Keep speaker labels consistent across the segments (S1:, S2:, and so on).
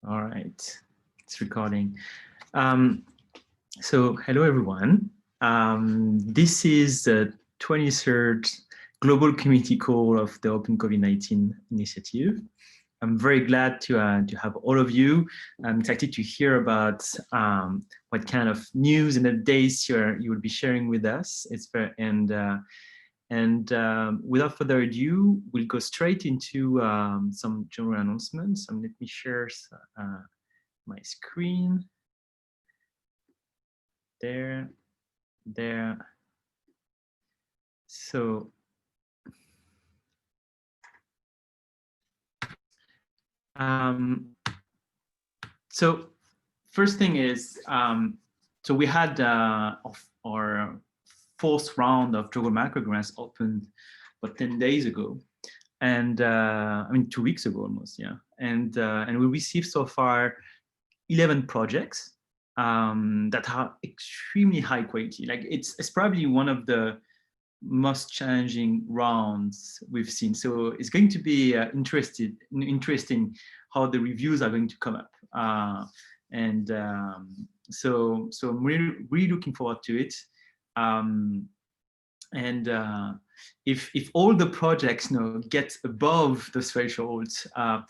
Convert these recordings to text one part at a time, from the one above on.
S1: All right, it's recording. So hello, everyone. This is the 23rd Global Community Call of the OpenCovid19 initiative. I'm very glad to have all of you. I'm excited to hear about what kind of news and updates you will be sharing with us. Without further ado, we'll go straight into some general announcements. Let me share my screen. There. So first thing is, so we had our fourth round of JOGL macro grants opened about 10 days ago, and I mean 2 weeks ago almost, yeah. And we received so far 11 projects that are extremely high quality. Like it's probably one of the most challenging rounds we've seen. So it's going to be interesting how the reviews are going to come up. So I'm really looking forward to it. If all the projects get above the thresholds, I'll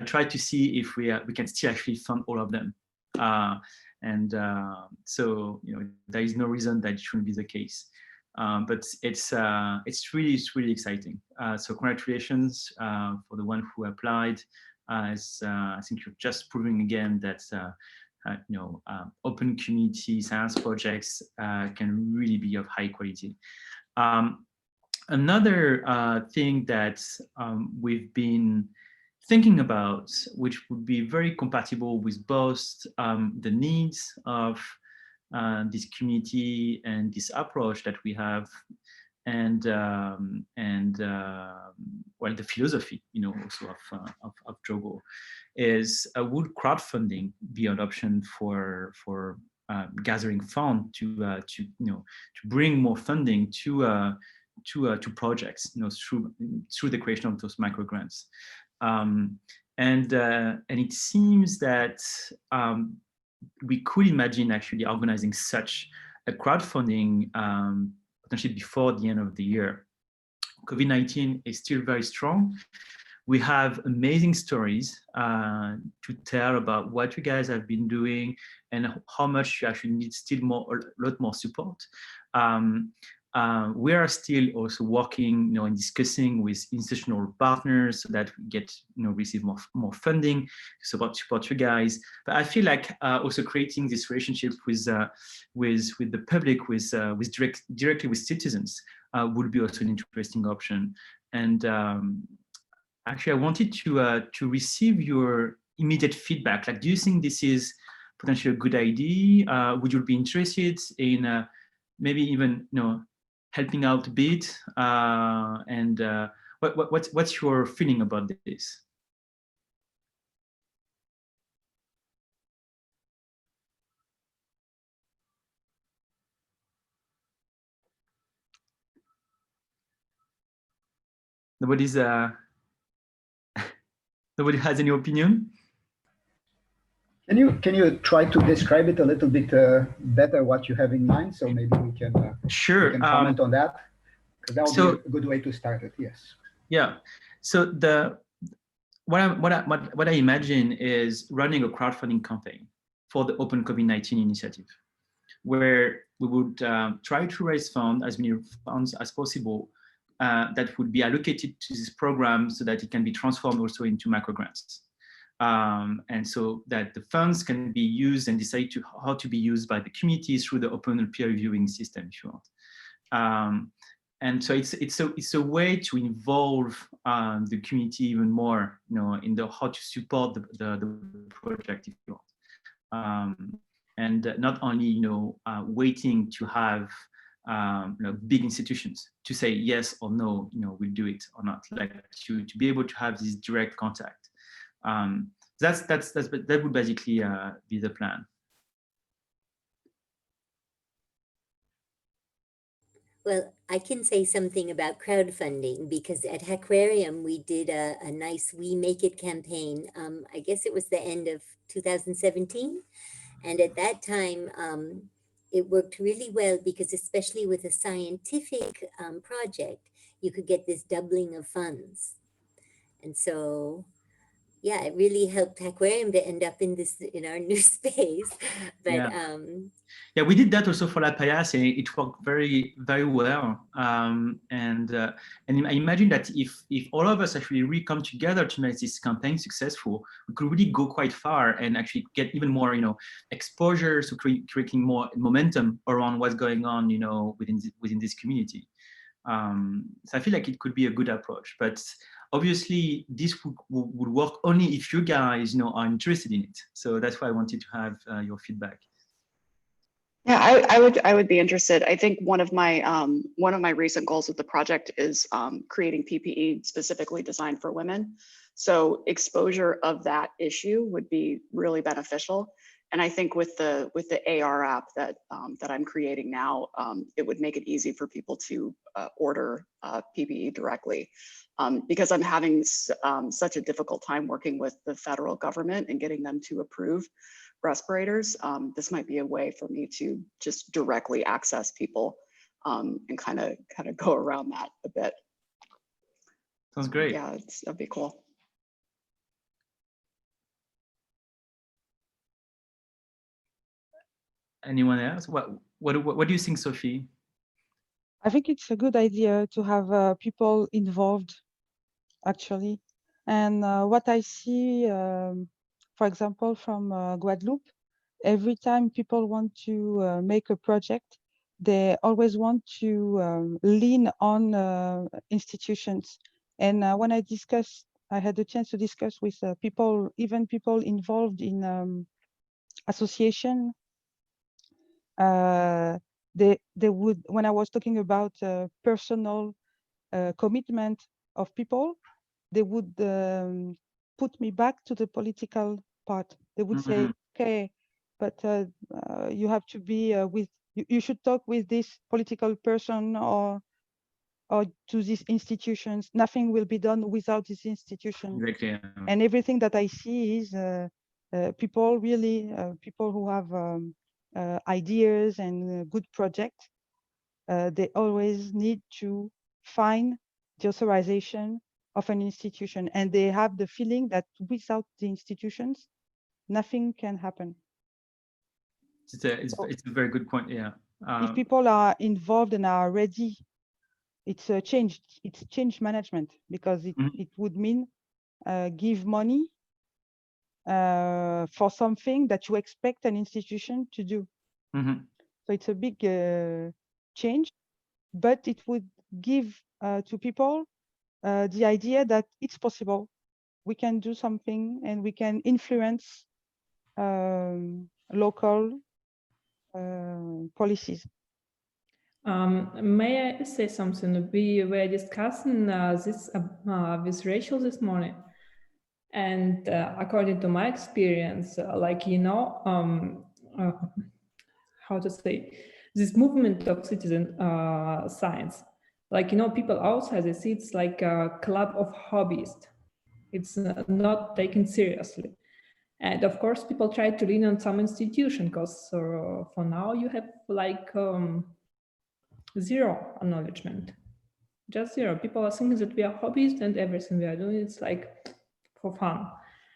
S1: try to see if we can still actually fund all of them. So there is no reason that it shouldn't be the case. But it's really exciting. So congratulations for the one who applied. I think you're just proving again that open community science projects can really be of high quality. Another thing that we've been thinking about, which would be very compatible with both the needs of this community and this approach that we have, and well, the philosophy, also of JOGL, is would crowdfunding be an option for gathering funds to bring more funding to projects, through the creation of those micro grants, and it seems that we could imagine actually organizing such a crowdfunding potentially before the end of the year. COVID-19 is still very strong. We have amazing stories to tell about what you guys have been doing and how much you actually need still a lot more support. We are still also working, and discussing with institutional partners so that we get, receive more funding to support you guys. But I feel like also creating this relationship with the public, directly with citizens, would be also an interesting option. And actually, I wanted to receive your immediate feedback. Like, do you think this is potentially a good idea? Would you be interested in maybe even helping out a bit? What's your feeling about this? Nobody has any opinion?
S2: Can you try to describe it a little bit better, what you have in mind, so maybe we can comment on that, because that would be a good way to start it. Yes.
S1: Yeah. So what I imagine is running a crowdfunding campaign for the OpenCovid19 initiative, where we would try to raise funds, as many funds as possible, that would be allocated to this program so that it can be transformed also into macro grants. And so that the funds can be used and decide how to be used by the community through the open peer reviewing system, if you want. And so it's a way to involve the community even more, in how to support the project, if you want. And not only waiting to have big institutions to say yes or no, we'll do it or not. Like to be able to have this direct contact. That would basically be the plan.
S3: Well, I can say something about crowdfunding because at Hackarium we did a nice We Make It campaign. I guess it was the end of 2017. And at that time, it worked really well because especially with a scientific project, you could get this doubling of funds. And so, yeah, it really helped Aquarium to end up in our new space. But
S1: yeah, we did that also for La Payas, and it worked very, very well. And I imagine that if all of us actually really come together to make this campaign successful, we could really go quite far and actually get even more, exposure, so creating more momentum around what's going on, within this community. So I feel like it could be a good approach, but obviously this would work only if you guys, are interested in it. So that's why I wanted to have your feedback.
S4: Yeah, I would be interested. I think one of my recent goals with the project is creating PPE specifically designed for women. So exposure of that issue would be really beneficial. And I think with the AR app that I'm creating now, it would make it easy for people to order PPE directly. Because I'm having such a difficult time working with the federal government and getting them to approve respirators, this might be a way for me to just directly access people and kind of go around that a bit.
S1: Sounds great.
S4: Yeah, that'd be cool.
S1: Anyone else? What do you think, Sophie?
S5: I think it's a good idea to have people involved, actually. And what I see, for example, from Guadeloupe, every time people want to make a project, they always want to lean on institutions. And when I had the chance to discuss with people, even people involved in association, they would, when I was talking about personal commitment of people, they would put me back to the political part. They would say, okay, but you have to be you should talk with this political person or to these institutions. Nothing will be done without this institution.
S1: Exactly.
S5: And everything that I see is people who have ideas and good projects. They always need to find the authorization of an institution, and they have the feeling that without the institutions, nothing can happen.
S1: It's a very good point. Yeah.
S5: If people are involved and are ready, it's change management, because it would mean give money for something that you expect an institution to do. So it's a big change, but it would give to people the idea that it's possible. We can do something and we can influence local policies.
S6: May I say something? We were discussing this with Rachel this morning, and according to my experience, how to say, this movement of citizen science, people outside they see it's like a club of hobbyists. It's not taken seriously. And of course, people try to lean on some institution because for now you have zero acknowledgement, just zero. People are thinking that we are hobbyists and everything we are doing it's like for fun.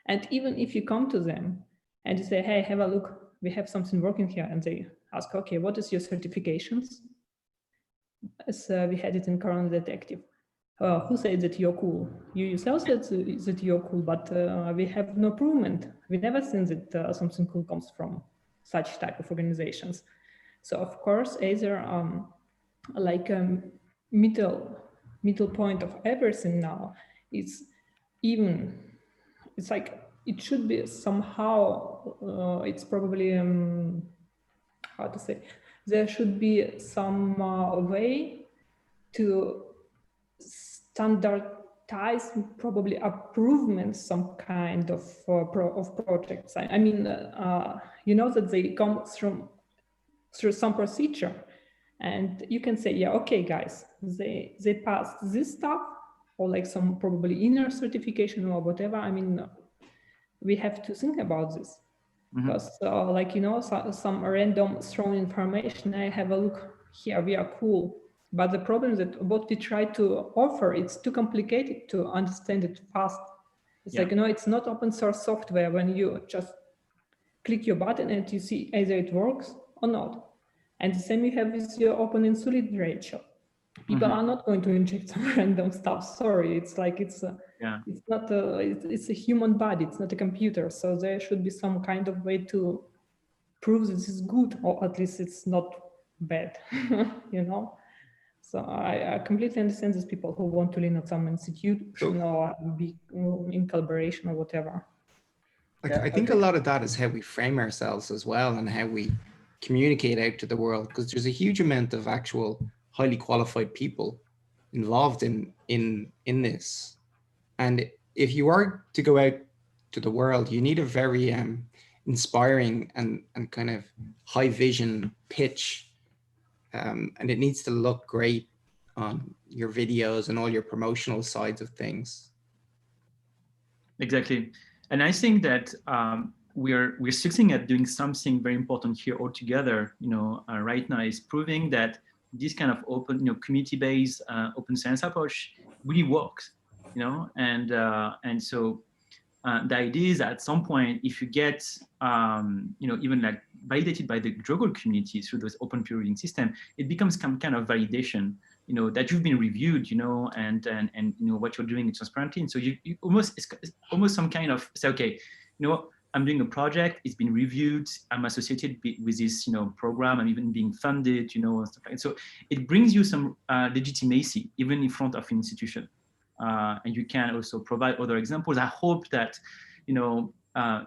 S6: And even if you come to them and you say, hey, have a look, we have something working here, and they ask, okay, what is your certifications? As we had it in Corona Detective. Who said that you're cool? You yourself said that you're cool, but we have no proof. We never seen that something cool comes from such type of organizations. So of course, either middle point of everything now is it's like it should be somehow it's probably how to say, there should be some way to standardize probably improvements, some kind of projects. I mean, you know that they come through some procedure, And you can say, yeah, okay, guys, they passed this stuff, or like some probably inner certification or whatever. I mean, we have to think about this. Because like, you know, some random thrown information, I have a look here, we are cool. But the problem is that what we try to offer, it's too complicated to understand it fast. It's like, you know, it's not open source software when you just click your button and you see either it works or not. And the same you have with your open insulin ratio. People are not going to inject some random stuff. Sorry, it's like it's not it's a human body. It's not a computer. So there should be some kind of way to prove this is good, or at least it's not bad. You know. So I completely understand these people who want to lean on some institution or be in collaboration or whatever.
S7: I think a lot of that is how we frame ourselves as well, and how we communicate out to the world, because there's a huge amount of actual highly qualified people involved in this. And if you are to go out to the world, you need a very inspiring and kind of high vision pitch. And it needs to look great on your videos and all your promotional sides of things.
S1: Exactly. And I think that we're succeeding at doing something very important here altogether. You know, right now is proving that this kind of open, you know, community-based open science approach really works. You know, and so the idea is that at some point, if you get you know, even like validated by the JOGL community through this open peer reading system, it becomes some kind of validation. You know, that you've been reviewed, you know, and you know what you're doing is transparently. And so you almost, it's almost some kind of say, okay, you know, I'm doing a project, it's been reviewed, I'm associated with this, you know, program, I'm even being funded, you know, and stuff like that. So it brings you some legitimacy, even in front of an institution. And you can also provide other examples. I hope that, you know,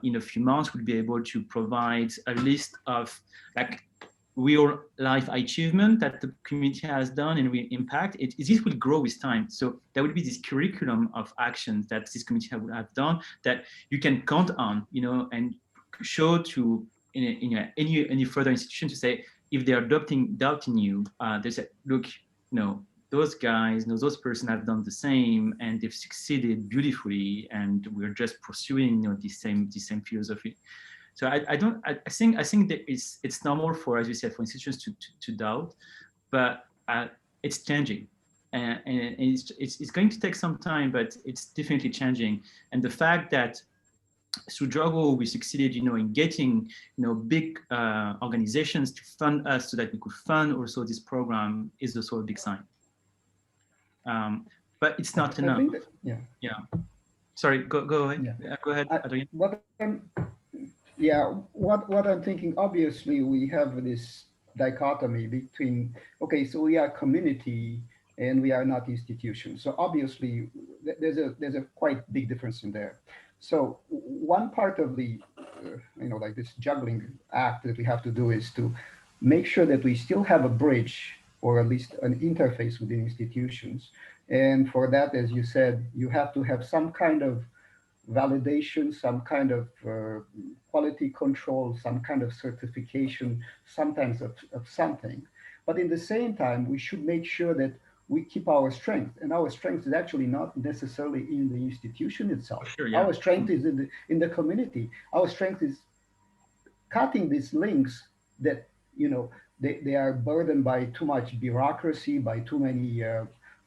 S1: in a few months, we'll be able to provide a list of like real life achievement that the community has done and real impact. This will grow with time. So there will be this curriculum of actions that this community would have done that you can count on, you know, and show to any further institution to say, if they're doubting you, they say, look, you know, those guys, you know, those persons have done the same and they've succeeded beautifully, and we're just pursuing, you know, the same philosophy. So I think that it's normal for, as you said, for institutions to doubt, but it's changing, and it's going to take some time, but it's definitely changing. And the fact that through JOGL we succeeded, you know, in getting, you know, big organizations to fund us so that we could fund also this program is also a big sign. But it's not enough.
S2: That,
S1: yeah. Sorry, go ahead.
S2: Yeah.
S1: Go ahead, Adrien.
S2: What I'm thinking, obviously, we have this dichotomy between, okay, so we are community and we are not institutions. So obviously, there's a quite big difference in there. So one part of the, you know, like this juggling act that we have to do is to make sure that we still have a bridge, or at least an interface within institutions. And for that, as you said, you have to have some kind of validation, some kind of quality control, some kind of certification, sometimes of something. But in the same time, we should make sure that we keep our strength. And our strength is actually not necessarily in the institution itself.
S1: Sure, yeah.
S2: Our strength is in the community. Our strength is cutting these links that, you know, they are burdened by too much bureaucracy, by too many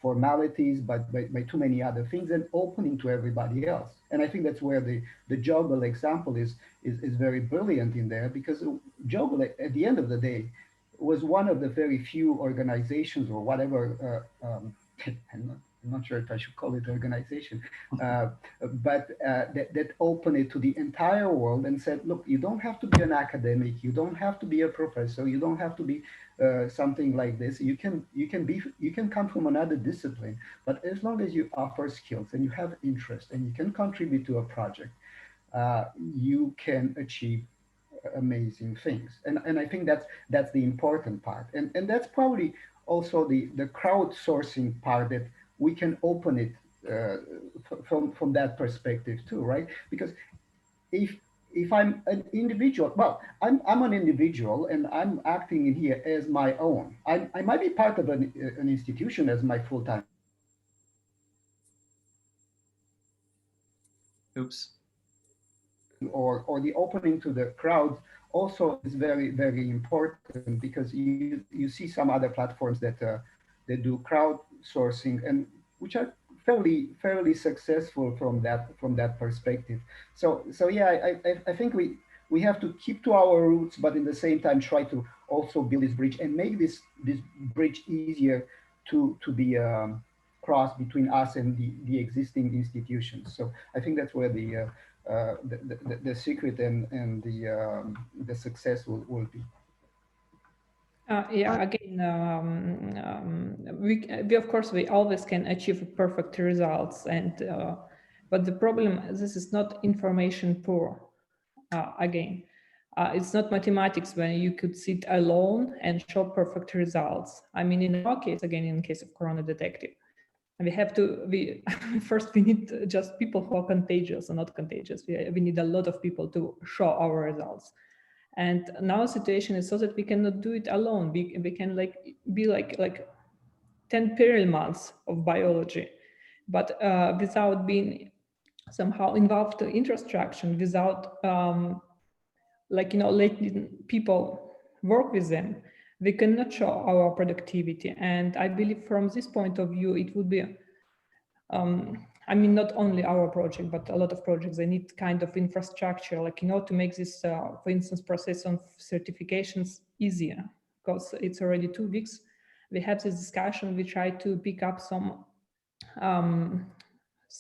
S2: formalities, but by too many other things, and opening to everybody else. And I think that's where the JOGL example is very brilliant in there, because JOGL, at the end of the day, was one of the very few organizations or whatever, I'm not sure if I should call it organization, but that opened it to the entire world and said, look, you don't have to be an academic, you don't have to be a professor, you don't have to be something like this. You can come from another discipline, but as long as you offer skills and you have interest and you can contribute to a project, you can achieve amazing things. And I think that's the important part. And that's probably also the crowdsourcing part, that we can open it from that perspective too, right? Because if if I'm an individual, well, I'm an individual and I'm acting in here as my own. I might be part of an institution as my full-time.
S1: Oops.
S2: Or the opening to the crowd also is very, very important, because you see some other platforms that do crowdsourcing, and which are fairly successful from that perspective. So yeah, I think we have to keep to our roots, but in the same time try to also build this bridge and make this bridge easier to be crossed between us and the existing institutions. So I think that's where the secret and the success will be.
S6: Yeah, again, we of course we always can achieve perfect results, and but the problem, this is not information poor. Again, it's not mathematics when you could sit alone and show perfect results. I mean, in our case, again, in case of Corona Detective, we have to first we need just people who are contagious or not contagious. We need a lot of people to show our results. And now situation is so that we cannot do it alone. We can be like 10 parallel months of biology, but without being somehow involved in infrastructure, without letting people work with them, we cannot show our productivity. And I believe from this point of view, it would be I mean, not only our project, but a lot of projects, they need kind of infrastructure, to make this, for instance, process of certifications easier, because it's already 2 weeks. We have this discussion, we try to pick up some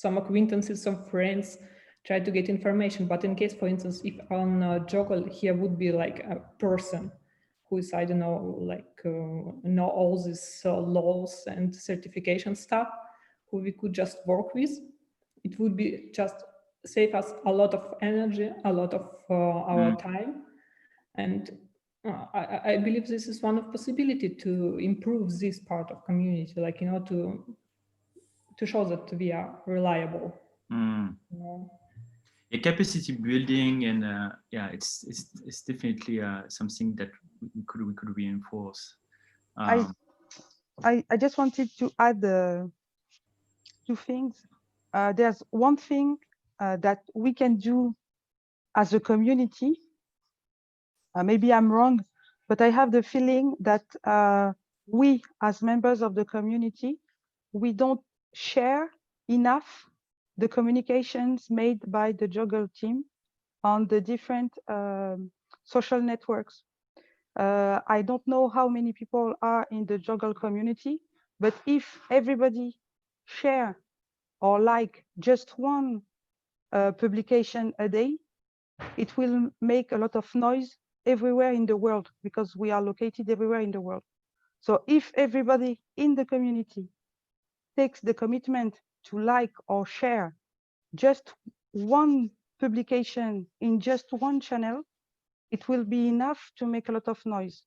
S6: acquaintances, some friends, try to get information. But in case, for instance, if on JOGL here would be like a person who is, I don't know, know all these laws and certification stuff, who we could just work with, it would be just save us a lot of energy, a lot of our time. And I believe this is one of possibility to improve this part of community, to show that we are reliable.
S1: A capacity building, and yeah, it's definitely something that we could reinforce.
S5: I just wanted to add 2 things. There's one thing that we can do as a community. Maybe I'm wrong, but I have the feeling that we, as members of the community, we don't share enough the communications made by the JOGL team on the different social networks. I don't know how many people are in the JOGL community, but if everybody share or like just one publication a day, it will make a lot of noise everywhere in the world, because we are located everywhere in the world. So if everybody in the community takes the commitment to like or share just one publication in just one channel, it will be enough to make a lot of noise.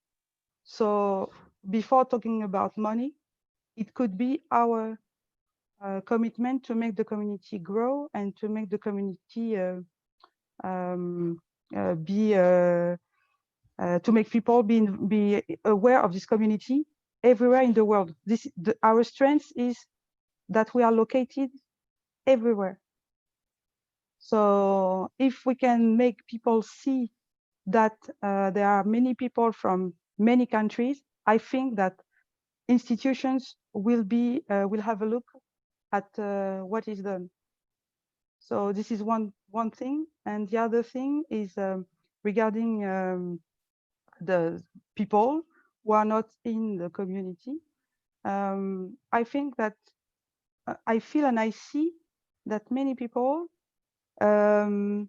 S5: So before talking about money, it could be our commitment to make the community grow and to make the community to make people be aware of this community everywhere in the world. Our strength is that we are located everywhere. So if we can make people see that there are many people from many countries, I think that institutions will have a look at what is done. So this is one thing, and the other thing is regarding the people who are not in the community. I think that I feel and I see that many people, they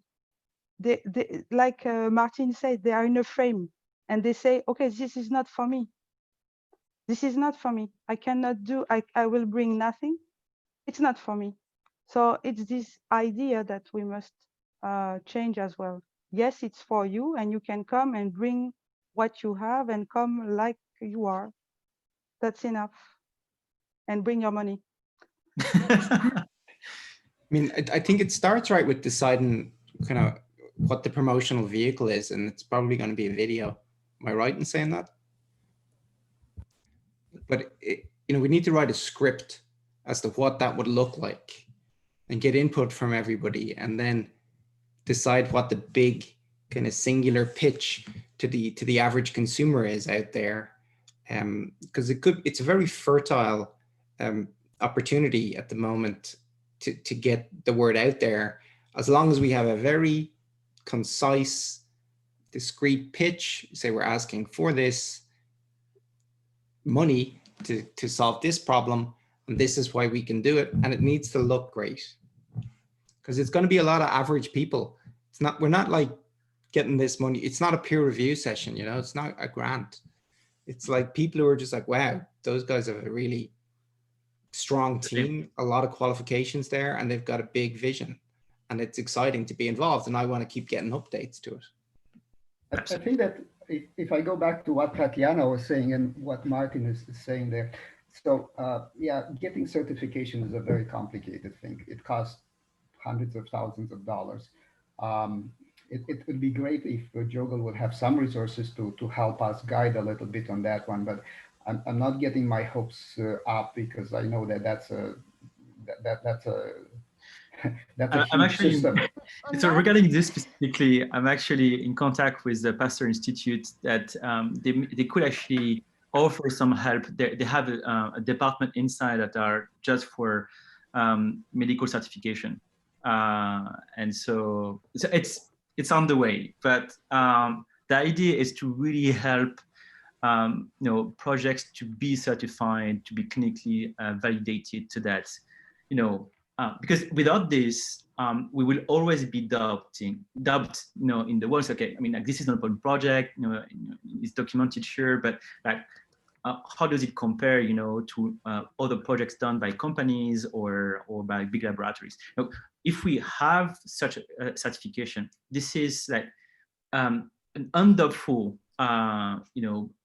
S5: like Martin said, they are in a frame and they say, okay, this is not for me. This is not for me. I cannot do, I will bring nothing. It's not for me. So it's this idea that we must change as well. Yes, it's for you, and you can come and bring what you have and come like you are. That's enough. And bring your money.
S7: I mean, I think it starts right with deciding kind of what the promotional vehicle is, and it's probably going to be a video. Am I right in saying that? But we need to write a script as to what that would look like, and get input from everybody, and then decide what the big kind of singular pitch to the average consumer is out there, because it's a very fertile opportunity at the moment to get the word out there, as long as we have a very concise, discrete pitch. Say we're asking for this money to solve this problem, and this is why we can do it, and it needs to look great, because it's going to be a lot of average people. We're not like getting this money. It's not a peer review session, it's not a grant. It's like people who are just like, wow, those guys have a really strong team, a lot of qualifications there, and they've got a big vision, and it's exciting to be involved, and I want to keep getting updates to it.
S2: I think that if I go back to what Tatiana was saying and what Martin is saying there, so yeah, getting certification is a very complicated thing. It costs hundreds of thousands of dollars. It would be great if JOGL would have some resources to help us guide a little bit on that one, but I'm not getting my hopes up, because I know that's a
S1: I'm
S2: huge
S1: actually,
S2: system.
S1: so regarding this specifically, I'm actually in contact with the Pasteur Institute that they could actually offer some help. They have a department inside that are just for medical certification. And so it's on the way, but the idea is to really help projects to be certified, to be clinically validated, so that because without this, we will always be dubbed in the world. Okay, I mean, like, this is not a important project, it's documented, sure, but like, how does it compare, to other projects done by companies or by big laboratories? If we have such a certification, this is like an wonderful,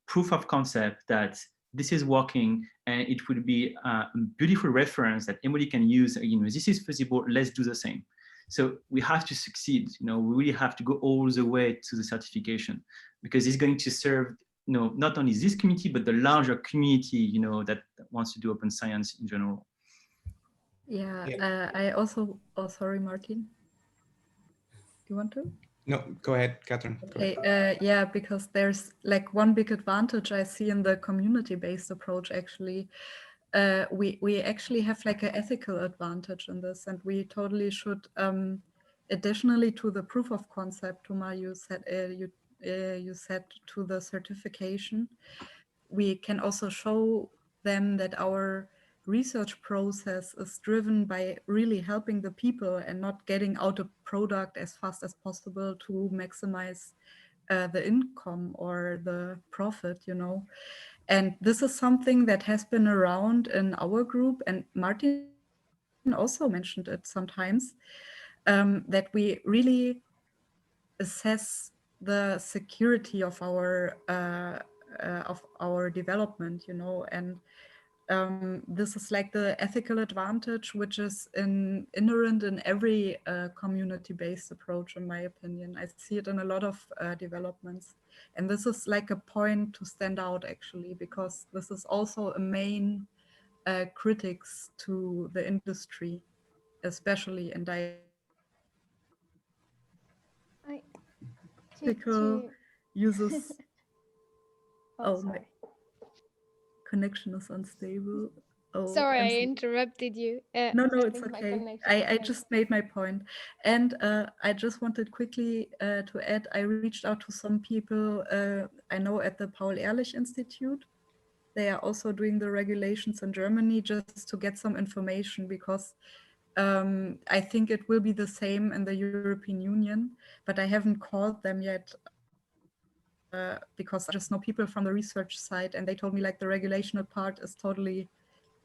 S1: proof of concept that this is working, and it would be a beautiful reference that anybody can use. This is feasible, let's do the same. So we have to succeed, we really have to go all the way to the certification, because it's going to serve, not only this community, but the larger community, that wants to do open science in general.
S8: Yeah, I also, oh, sorry, Martin. You want to?
S7: No, go ahead, Catherine.
S8: Okay, yeah, because there's like one big advantage I see in the community-based approach, actually. We actually have like an ethical advantage in this, and we totally should, additionally to the proof of concept, Tuma, you said to the certification, we can also show them that our research process is driven by really helping the people and not getting out a product as fast as possible to maximize the income or the profit, And this is something that has been around in our group, and Martin also mentioned it sometimes, that we really assess the security of our development, and this is like the ethical advantage, which is inherent in every community-based approach, in my opinion. I see it in a lot of developments. And this is like a point to stand out, actually, because this is also a main critics to the industry, especially in uses.
S9: Oh, sorry.
S8: My connection is unstable. Oh,
S9: sorry, I interrupted you.
S8: No, it's okay. I just made my point. And I just wanted quickly to add, I reached out to some people I know at the Paul-Ehrlich Institute. They are also doing the regulations in Germany, just to get some information, because I think it will be the same in the European Union, but I haven't called them yet. Because I just know people from the research side, and they told me like the regulational part is totally,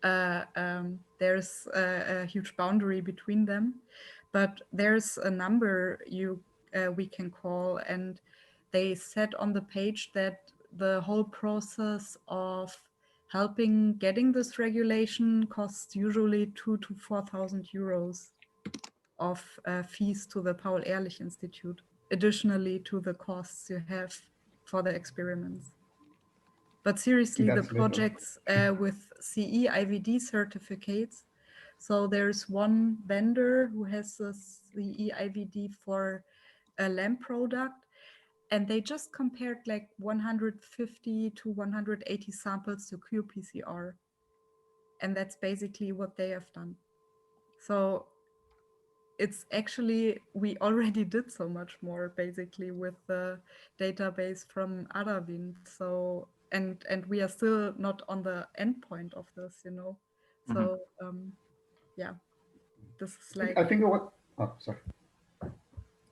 S8: there's a huge boundary between them, but there's a number we can call, and they said on the page that the whole process of helping getting this regulation costs usually 2,000 to 4,000 euros of fees to the Paul-Ehrlich Institute. additionally to the costs you have for the experiments. But seriously, the projects with CE IVD certificates, so there's one vendor who has the CE IVD for a LAMP product, and they just compared like 150 to 180 samples to qPCR. And that's basically what they have done. So it's actually, we already did so much more basically with the database from Aravin. So, and we are still not on the endpoint of this, you know? So, yeah, this is like.
S2: I think what, oh, sorry.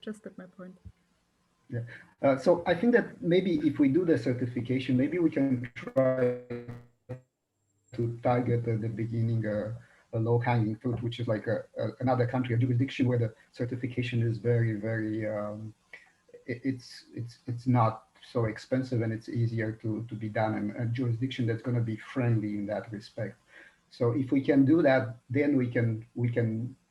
S8: Just at my point.
S2: Yeah. So I think that maybe if we do the certification, maybe we can try to target at the beginning a low-hanging fruit, which is like another country, a jurisdiction where the certification is very, very, it's not so expensive and it's easier to be done, and a jurisdiction that's going to be friendly in that respect. So if we can do that, then we can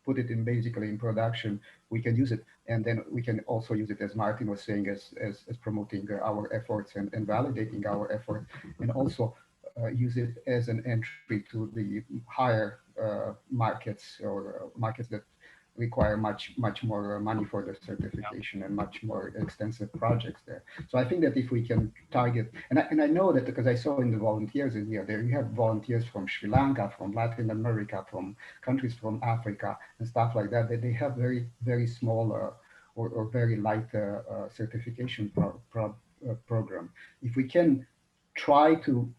S2: put it in basically in production. We can use it, and then we can also use it, as Martin was saying, as promoting our efforts and validating our effort, and also use it as an entry to the higher markets, or markets that require much more money for the certification and much more extensive projects there. So I think that if we can target, and I know that because I saw in the volunteers in here, there you have volunteers from Sri Lanka, from Latin America, from countries from Africa and stuff like that, that they have very, very small or very light certification program. If we can try to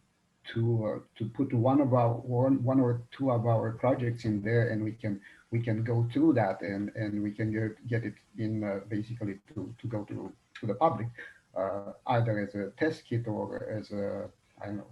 S2: put one or two of our projects in there, and we can go through that, and we can get it in basically to go to the public, either as a test kit or as a, I don't know,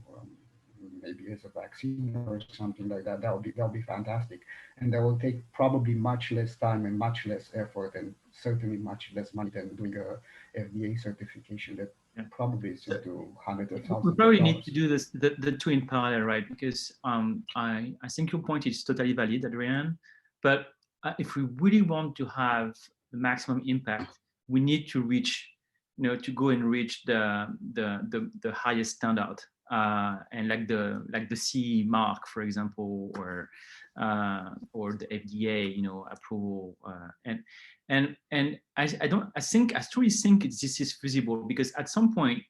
S2: maybe as a vaccine or something like that. That'll be fantastic, and that will take probably much less time and much less effort, and certainly much less money than doing a FDA certification that probably is into hundreds of thousands.
S1: We probably need to do this the two in parallel, right? Because I think your point is totally valid, Adrian. But if we really want to have the maximum impact, we need to reach, to go and reach the highest standard, and like the CE mark, for example, or the FDA, approval, and I truly think this is feasible, because at some point,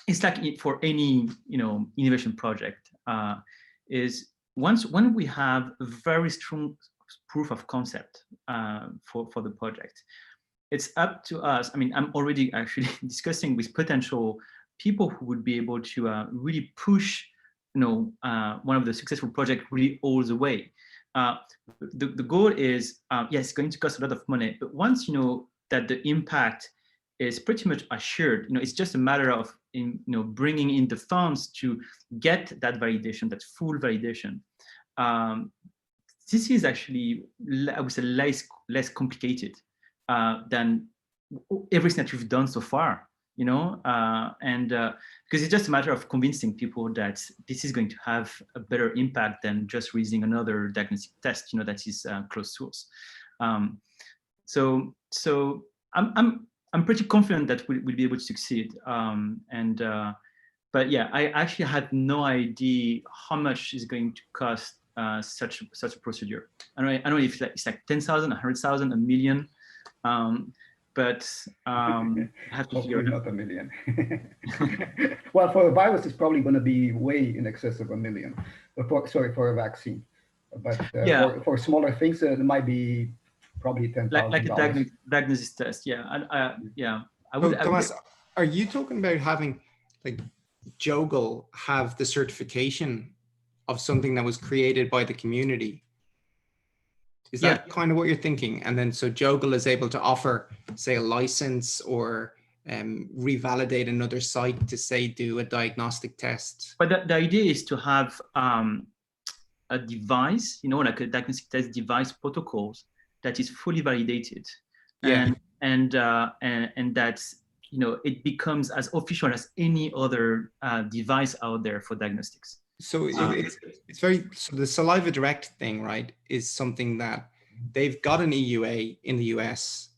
S1: it's like for any innovation project, is when we have a very strong proof of concept for the project, it's up to us. I mean, I'm already actually discussing with potential people who would be able to really push one of the successful projects really all the way. The goal is, yes, it's going to cost a lot of money, but once you know that the impact is pretty much assured, it's just a matter of bringing in the funds to get that validation, that full validation. This is actually, I would say, less complicated than everything that we've done so far. Because it's just a matter of convincing people that this is going to have a better impact than just using another diagnostic test, that is closed source. So I'm pretty confident that we'll be able to succeed. But yeah, I actually had no idea how much is going to cost such a procedure. I don't know if it's like 10,000, 100,000, $1 million. But I have to figure it out.
S2: Not $1 million. Well, for a virus, it's probably going to be way in excess of $1 million. For a vaccine. But for smaller things, it might be probably $10,000.
S1: Like a diagnosis test. Yeah,
S7: Thomas, are you talking about having like JOGL have the certification of something that was created by the community? Is that kind of what you're thinking? And then so JOGL is able to offer, say, a license or revalidate another site to, say, do a diagnostic test?
S1: But the idea is to have a device, like a diagnostic test device protocols that is fully validated. And that's, it becomes as official as any other device out there for diagnostics.
S7: So it's very, so the Saliva Direct thing, right, is something that they've got an EUA in the US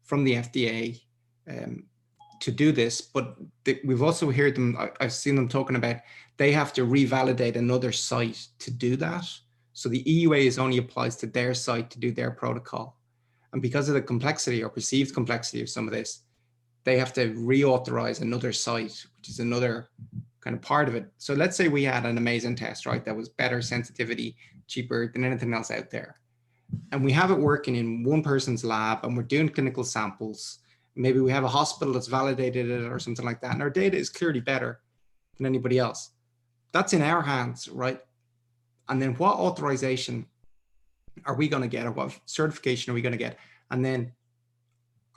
S7: from the FDA to do this, but we've also heard them, I've seen them talking about, they have to revalidate another site to do that. So the EUA is only applies to their site to do their protocol. And because of the complexity or perceived complexity of some of this, they have to reauthorize another site, which is another kind of part of it. So let's say we had an amazing test, right? That was better sensitivity, cheaper than anything else out there. And we have it working in one person's lab and we're doing clinical samples. Maybe we have a hospital that's validated it or something like that. And our data is clearly better than anybody else. That's in our hands, right? And then what authorization are we going to get, or what certification are we going to get? And then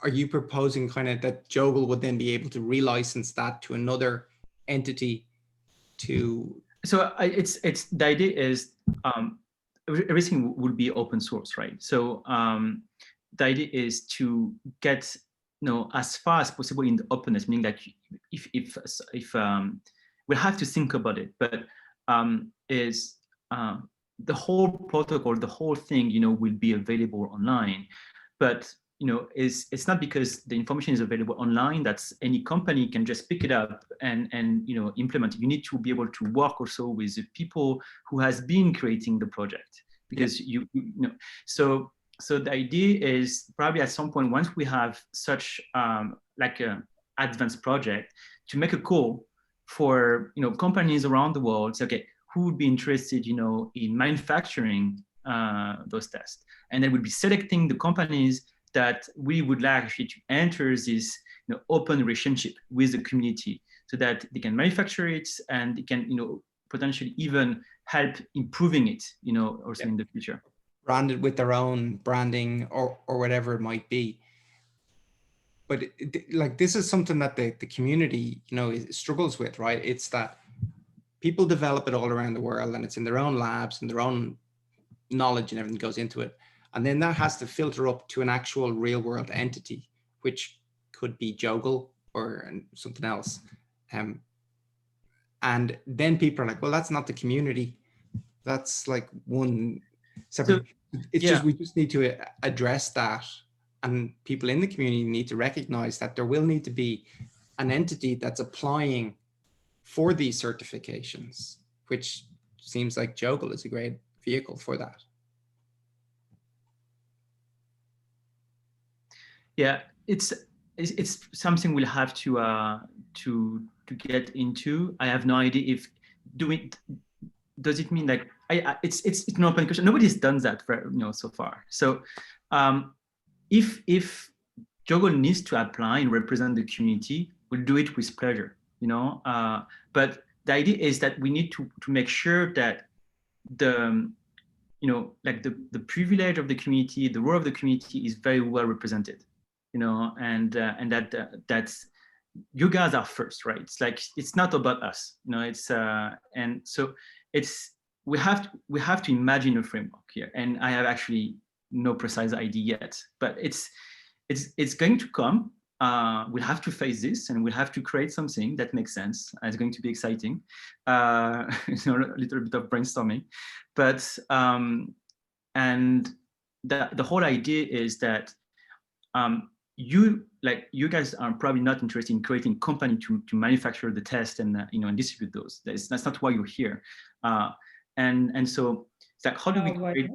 S7: are you proposing kind of that JOGL would then be able to relicense that to another entity to?
S1: So it's the idea is everything will be open source, right? So the idea is to get as far as possible in the openness, meaning that if we'll have to think about it, but the whole protocol, the whole thing, will be available online. But it's not because the information is available online that any company can just pick it up and implement it. You need to be able to work also with the people who has been creating the project, because so the idea is probably at some point, once we have such like a advanced project, to make a call for companies around the world, say, okay, who would be interested in manufacturing those tests, and then we'll be selecting the companies that we would like actually to enter this open relationship with the community, so that they can manufacture it and they can potentially even help improving it also in the future.
S7: Branded with their own branding or whatever it might be. But like, this is something that the community struggles with, right? It's that people develop it all around the world and it's in their own labs and their own knowledge and everything goes into it. And then that has to filter up to an actual real world entity, which could be JOGL or something else. And then people are like, well, that's not the community. That's like one separate. So, it's just, we just need to address that. And people in the community need to recognize that there will need to be an entity that's applying for these certifications, which seems like JOGL is a great vehicle for that.
S1: Yeah, it's something we'll have to get into. I have no idea if does it mean like it's an open question. Nobody's done that for so far. So if JOGL needs to apply and represent the community, we'll do it with pleasure. But the idea is that we need to make sure that the like the privilege of the community, the role of the community is very well represented. And that's, you guys are first, right? It's like, it's not about us, it's and so we have to imagine a framework here, and I have actually no precise idea yet, but it's going to come. We'll have to face this, and we'll have to create something that makes sense. It's going to be exciting, a little bit of brainstorming, but and the whole idea is that you guys are probably not interested in creating a company to manufacture the test and and distribute those. That's not why you're here. And so it's like, how do we create?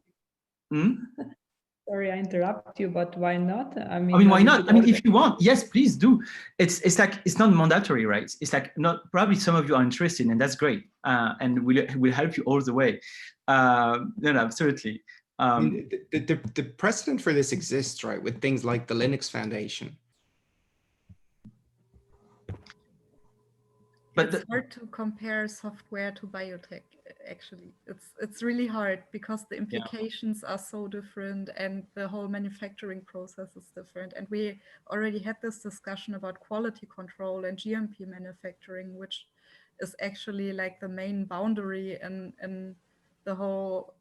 S6: Sorry, I interrupt you, but why not? I
S1: mean, why not? I mean, if you want, yes, please do. It's like, it's not mandatory, right? It's like, not, probably some of you are interested, and that's great. And we'll help you all the way. No, absolutely.
S7: I mean, the precedent for this exists, right, with things like the Linux Foundation.
S8: But it's hard to compare software to biotech, actually. It's really hard because the implications are so different and the whole manufacturing process is different. And we already had this discussion about quality control and GMP manufacturing, which is actually like the main boundary in the whole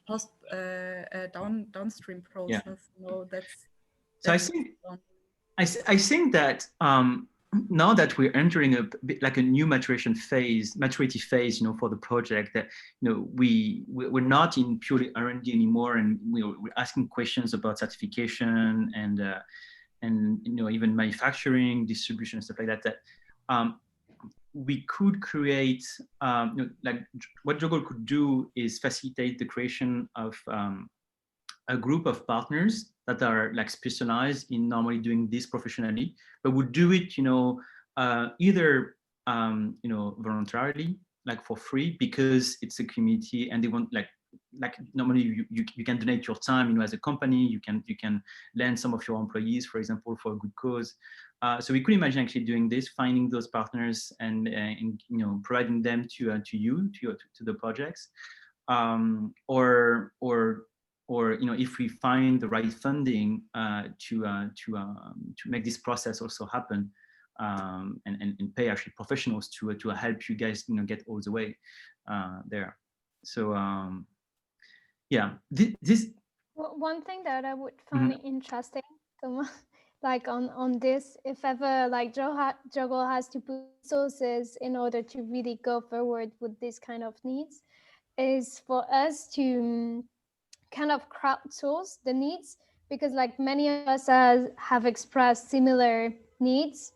S8: downstream process. That's
S1: so I think that now that we're entering a bit like a new maturity phase, for the project, that we're not in purely R&D anymore, and we're asking questions about certification and even manufacturing, distribution, stuff like that. That we could create, like what JOGL could do is facilitate the creation of a group of partners that are like specialized in normally doing this professionally, but would do it, either voluntarily, like for free, because it's a community and they want like normally you can donate your time, as a company, you can lend some of your employees, for example, for a good cause. So we could imagine actually doing this, finding those partners and providing them to the projects, or if we find the right funding to make this process also happen, and pay actually professionals to help you guys get all the way there. So yeah, this
S9: One thing that I would find interesting, like on this, if ever like JOGL has to put resources in order to really go forward with this kind of needs, is for us to kind of crowdsource the needs, because like many of us have expressed similar needs,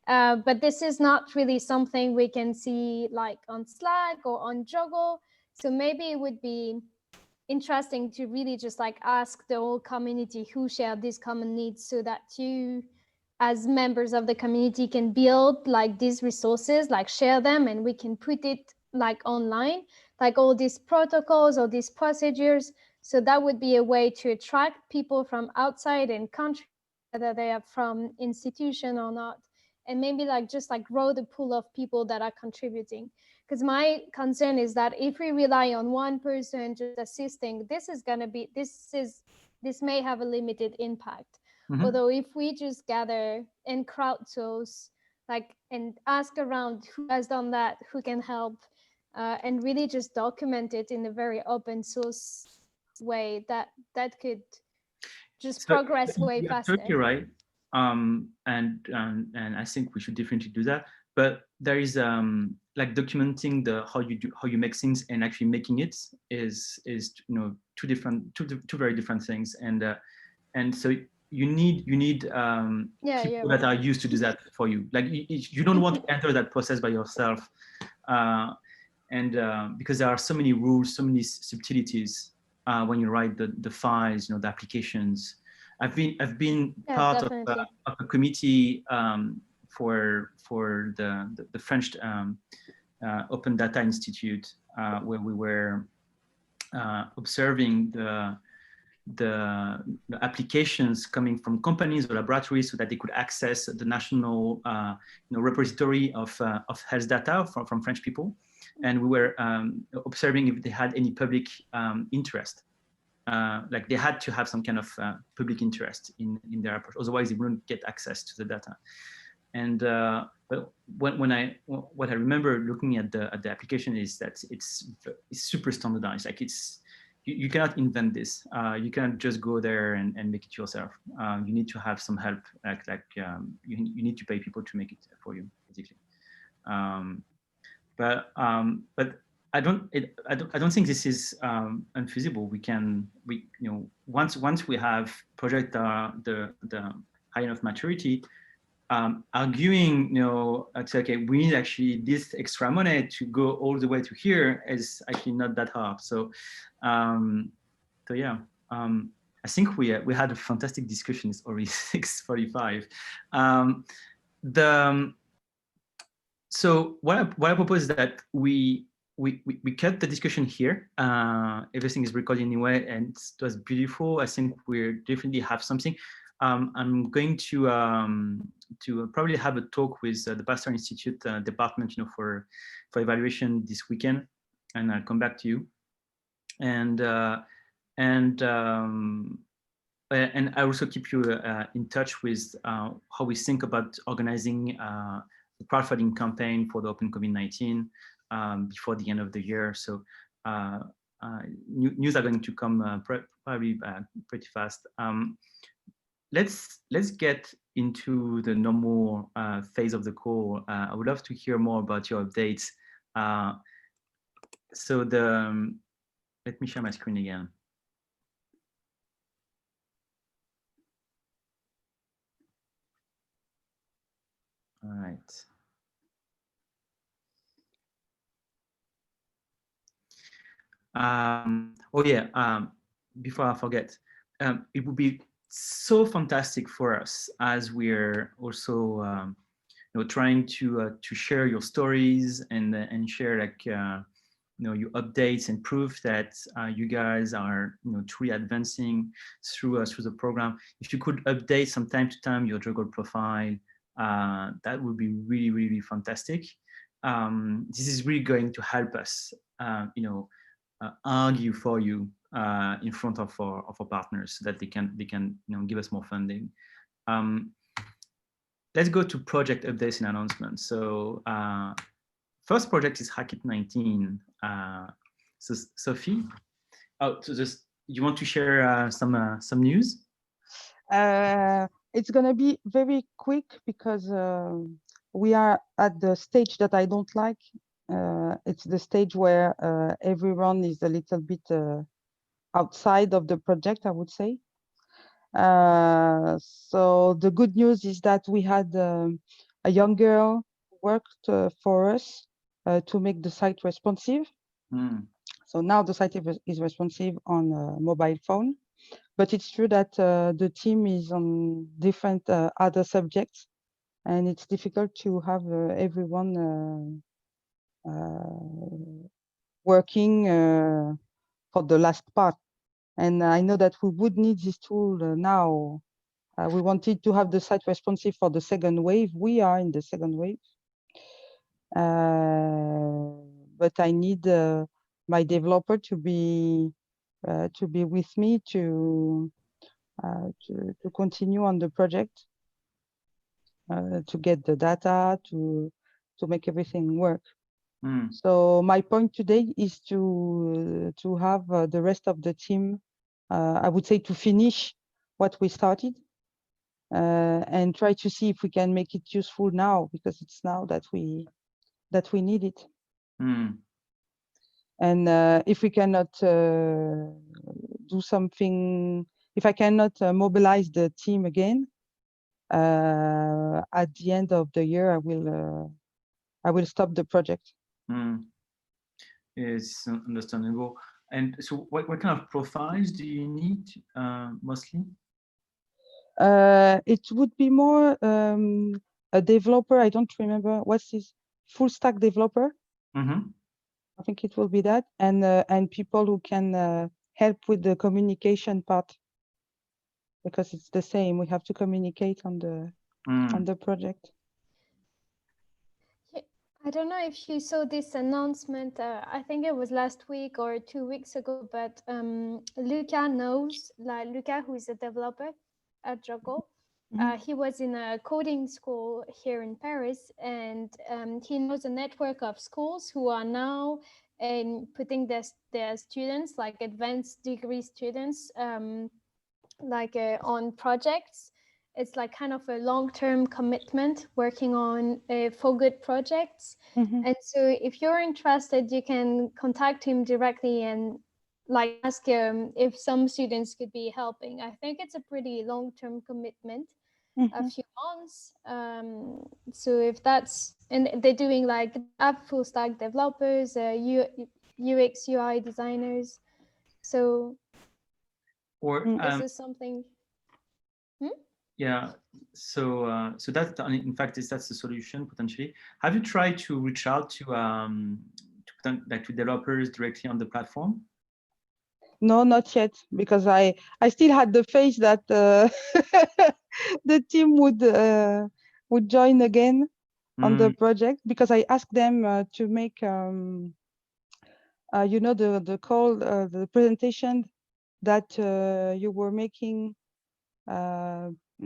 S9: but this is not really something we can see like on Slack or on JOGL. So maybe it would be interesting to really just like ask the whole community who share these common needs, so that you as members of the community can build like these resources, like share them, and we can put it like online, like all these protocols or these procedures. So that would be a way to attract people from outside and country, whether they are from institution or not, and maybe like just like grow the pool of people that are contributing. Because my concern is that if we rely on one person just assisting, this may have a limited impact. Although if we just gather and crowdsource, like, and ask around who has done that, who can help, and really just document it in a very open source way, that could just progress way faster.
S1: Absolutely right. And I think we should definitely do that. But there is like documenting how you make things and actually making it is two very different things. And so you need people that are used to do that for you. Like you don't want to enter that process by yourself, and because there are so many rules, so many subtleties when you write the files, the applications. I've been part of a committee for the French Open Data Institute, where we were observing the applications coming from companies or laboratories, so that they could access the national repository of health data from French people, and we were observing if they had any public interest. Like they had to have some kind of public interest in their approach, otherwise they wouldn't get access to the data. And but what I remember looking at the application is that it's super standardized. Like you cannot invent this. You cannot just go there and make it yourself. You need to have some help. You need to pay people to make it for you, basically. But I don't think this is unfeasible. Once we have project the high enough maturity, arguing, okay, we need actually this extra money to go all the way to here is actually not that hard. So yeah, I think we had a fantastic discussion. It's already 6:45. So what I propose is that we cut the discussion here. Everything is recorded anyway, and it was beautiful. I think we definitely have something. I'm going to probably have a talk with the Pasteur Institute department, for evaluation this weekend, and I'll come back to you. And I also keep you in touch with how we think about organizing the crowdfunding campaign for the OpenCovid19 before the end of the year. So news are going to come probably pretty fast. let's get into the normal phase of the call. I would love to hear more about your updates. So let me share my screen again. All right. Oh yeah, before I forget, it would be so fantastic for us as we're also trying to share your stories and share like your updates and proof that you guys are truly advancing through the program. If you could update from time to time your JOGL profile, that would be really, really fantastic. This is really going to help us argue for you in front of our partners so that they can give us more funding. Let's go to project updates and announcements. So first project is HackIt19. So Sophie, so just you want to share some news?
S5: It's gonna be very quick because we are at the stage that I don't like. It's the stage where everyone is a little bit outside of the project, I would say. So the good news is that we had a young girl worked for us to make the site responsive. So now the site is responsive on a mobile phone, but it's true that the team is on different other subjects, and it's difficult to have everyone working for the last part. And I know that we would need this tool now. We wanted to have the site responsive for the second wave. We are in the second wave. But I need my developer to be with me to continue on the project, to get the data, to make everything work. So my point today is to have the rest of the team, I would say, to finish what we started and try to see if we can make it useful now, because it's now that we need it. And if we cannot do something, if I cannot mobilize the team again at the end of the year, I will stop the project.
S1: It's understandable. And so what kind of profiles do you need mostly?
S5: It would be more a developer. I don't remember what's this, full stack developer. I think it will be that, and people who can help with the communication part, because it's the same. We have to communicate on the project.
S9: I don't know if you saw this announcement. I think it was last week or 2 weeks ago, but Luca knows, like Luca, who is a developer at JOGL. He was in a coding school here in Paris, and he knows a network of schools who are now putting their students, like advanced degree students, on projects. It's like kind of a long-term commitment working on for good projects. And so if you're interested, you can contact him directly and like ask him if some students could be helping. I think it's a pretty long-term commitment, a few months. So if that's, and they're doing like app full stack developers, UX, UI designers. So this is something.
S1: Yeah, so so that's in fact that's the solution potentially. Have you tried to reach out to developers directly on the platform?
S5: No, not yet, because I still had the faith that the team would join again on the project, because I asked them to make the call, the presentation that you were making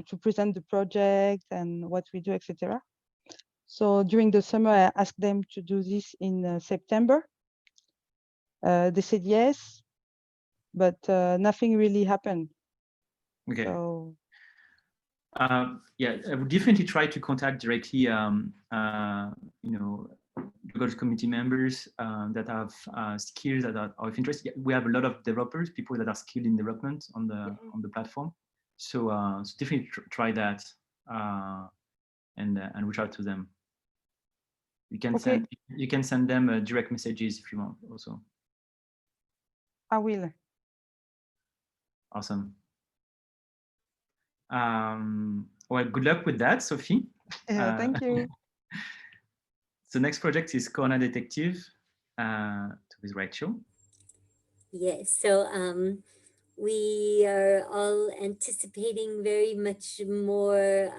S5: to present the project and what we do, etc. So during the summer, I asked them to do this in September. They said yes, but nothing really happened.
S1: Okay.
S5: So
S1: Yeah, I would definitely try to contact directly, JOGL community members that have skills that are of interest. We have a lot of developers, people that are skilled in development on the platform. So, so definitely try that and reach out to them. You can send them direct messages if you want also.
S5: I will.
S1: Awesome. Well, good luck with that, Sophie.
S5: Thank you.
S1: So next project is Corona Detective with Rachel.
S3: Yes, so we are all anticipating very much more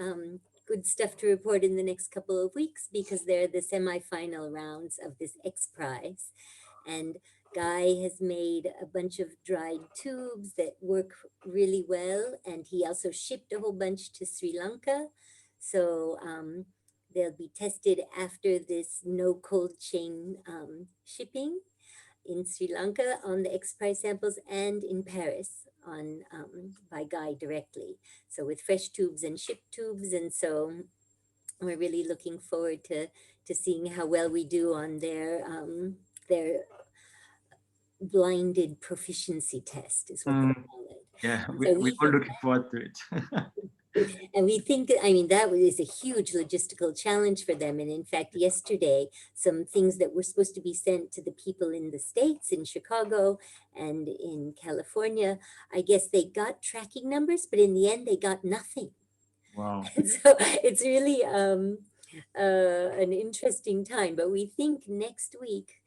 S3: good stuff to report in the next couple of weeks because they're the semi-final rounds of this X Prize. And Guy has made a bunch of dried tubes that work really well. And he also shipped a whole bunch to Sri Lanka. So they'll be tested after this no cold chain shipping in Sri Lanka on the X Prize samples and in Paris on by Guy directly. So with fresh tubes and shipped tubes. And so we're really looking forward to seeing how well we do on their blinded proficiency test is what they call it.
S1: Yeah,
S3: So
S1: we're all looking forward to it.
S3: And we think, I mean, that is a huge logistical challenge for them. And in fact, yesterday, some things that were supposed to be sent to the people in the States, in Chicago and in California, I guess they got tracking numbers, but in the end, they got nothing.
S1: Wow.
S3: And so it's really an interesting time. But we think next week,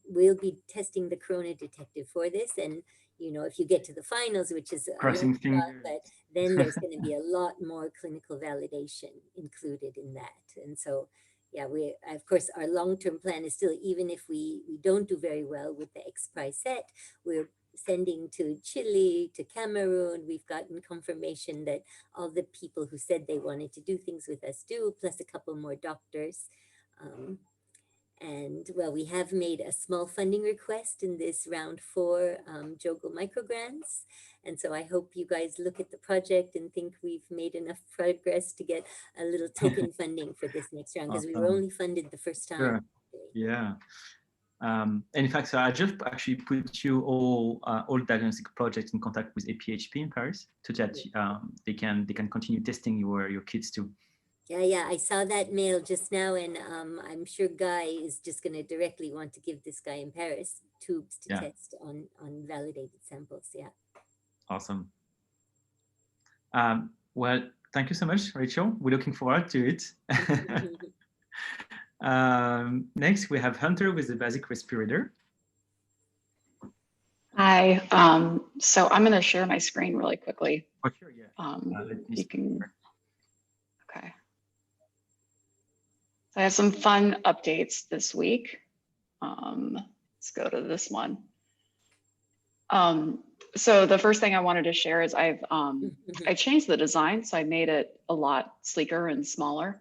S3: we'll be testing the Corona Detective for this. And if you get to the finals, which is
S1: Crossing fingers.
S3: but then there's going to be a lot more clinical validation included in that. And so, yeah, of course, our long-term plan is still, even if we don't do very well with the X Prize set, we're sending to Chile, to Cameroon. We've gotten confirmation that all the people who said they wanted to do things with us do, plus a couple more doctors. And well, we have made a small funding request in this round 4 JOGL microgrants. And so I hope you guys look at the project and think we've made enough progress to get a little token funding for this next round, because we were only funded the first time.
S1: Sure. Yeah. And in fact, so I just actually put you all diagnostic projects in contact with APHP in Paris, so that they can continue testing your kits too.
S3: Yeah, I saw that mail just now, and I'm sure Guy is just going to directly want to give this guy in Paris tubes to test on validated samples. Yeah.
S1: Awesome. Well, thank you so much, Rachel. We're looking forward to it. Next, we have Hunter with the basic respirator.
S4: Hi. So I'm going to share my screen really quickly.
S1: Oh, sure, yeah.
S4: You can. Okay. So I have some fun updates this week. Let's go to this one. So the first thing I wanted to share is I changed the design, so I made it a lot sleeker and smaller.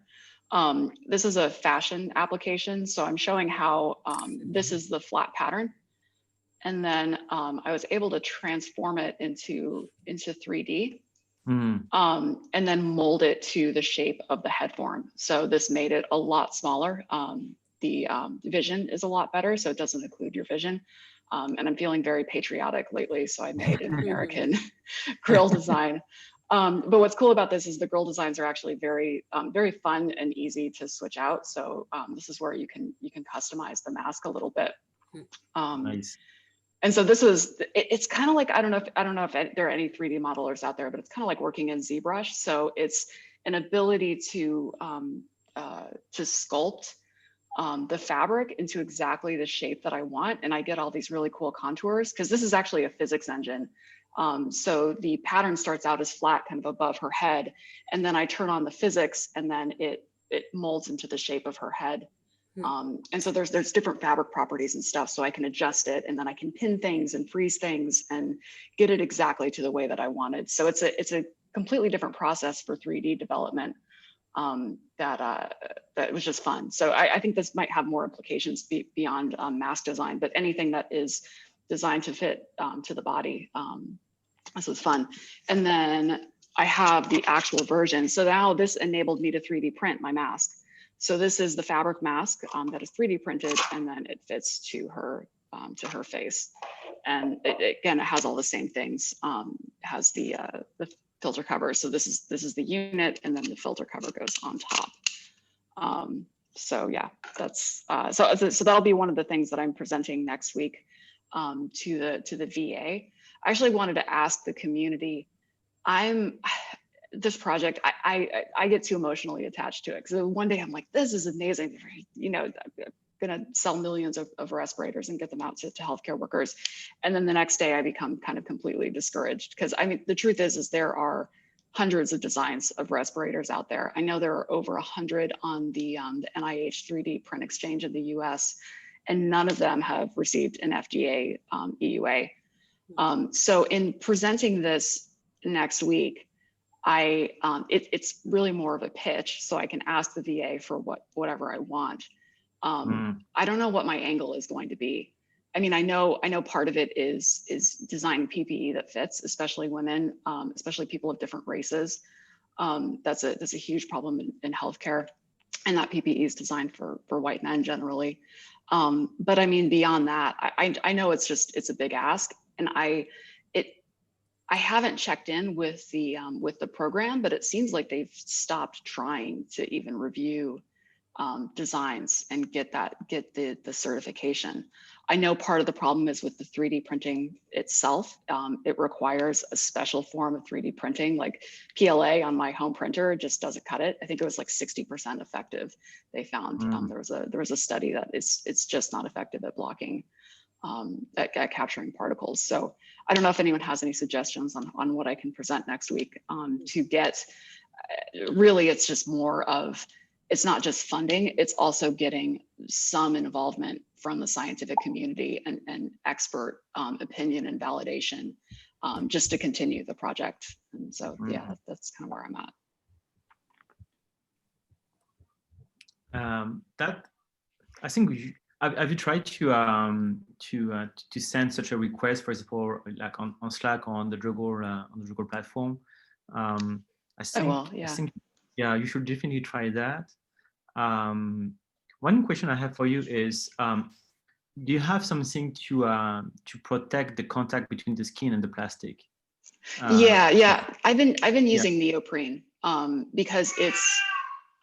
S4: This is a fashion application, so I'm showing how this is the flat pattern, and then I was able to transform it into 3D. And then mold it to the shape of the head form. So this made it a lot smaller. The vision is a lot better, so it doesn't occlude your vision. And I'm feeling very patriotic lately, so I made an American grill design. But what's cool about this is the grill designs are actually very fun and easy to switch out. So this is where you can customize the mask a little bit.
S1: Nice.
S4: And so it's kind of like, I don't know if there are any 3D modelers out there, but it's kind of like working in ZBrush. So it's an ability to sculpt the fabric into exactly the shape that I want. And I get all these really cool contours, because this is actually a physics engine. So the pattern starts out as flat, kind of above her head. And then I turn on the physics, and then it molds into the shape of her head. And so there's different fabric properties and stuff, so I can adjust it, and then I can pin things and freeze things and get it exactly to the way that I wanted. So it's a completely different process for 3D development that was just fun. So I think this might have more implications beyond mask design, but anything that is designed to fit to the body. This was fun. And then I have the actual version. So now this enabled me to 3D print my mask. So this is the fabric mask that is 3D printed, and then it fits to her face. And again, it has all the same things. It has the filter cover. So this is the unit, and then the filter cover goes on top. So yeah, that's so that'll be one of the things that I'm presenting next week to the VA. I actually wanted to ask the community. This project, I get too emotionally attached to it, because one day I'm like, this is amazing. You know, I'm gonna sell millions of respirators and get them out to healthcare workers. And then the next day I become kind of completely discouraged, because I mean, the truth is there are hundreds of designs of respirators out there. I know there are over 100 on the NIH 3D print exchange in the US, and none of them have received an FDA EUA. So in presenting this next week, it's really more of a pitch, so I can ask the VA for whatever I want. I don't know what my angle is going to be. I mean, I know part of it is designing PPE that fits, especially women, especially people of different races. That's a huge problem in healthcare, and that PPE is designed for white men generally. But I mean, beyond that, I know it's a big ask, and I haven't checked in with the program, but it seems like they've stopped trying to even review designs and get the certification. I know part of the problem is with the 3D printing itself. It requires a special form of 3D printing, like PLA on my home printer just doesn't cut it. I think it was like 60% effective. They found there was a study that it's just not effective at blocking, at capturing particles. So I don't know if anyone has any suggestions on what I can present next week to get. Really, it's just more of, it's not just funding, it's also getting some involvement from the scientific community and expert opinion and validation, just to continue the project. And so, yeah, that's kind of where I'm
S1: at. I think have you tried to send such a request, for example, like on Slack or on the JOGL platform? I think yeah, you should definitely try that. One question I have for you is, do you have something to protect the contact between the skin and the plastic?
S4: Yeah. I've been using neoprene because it's.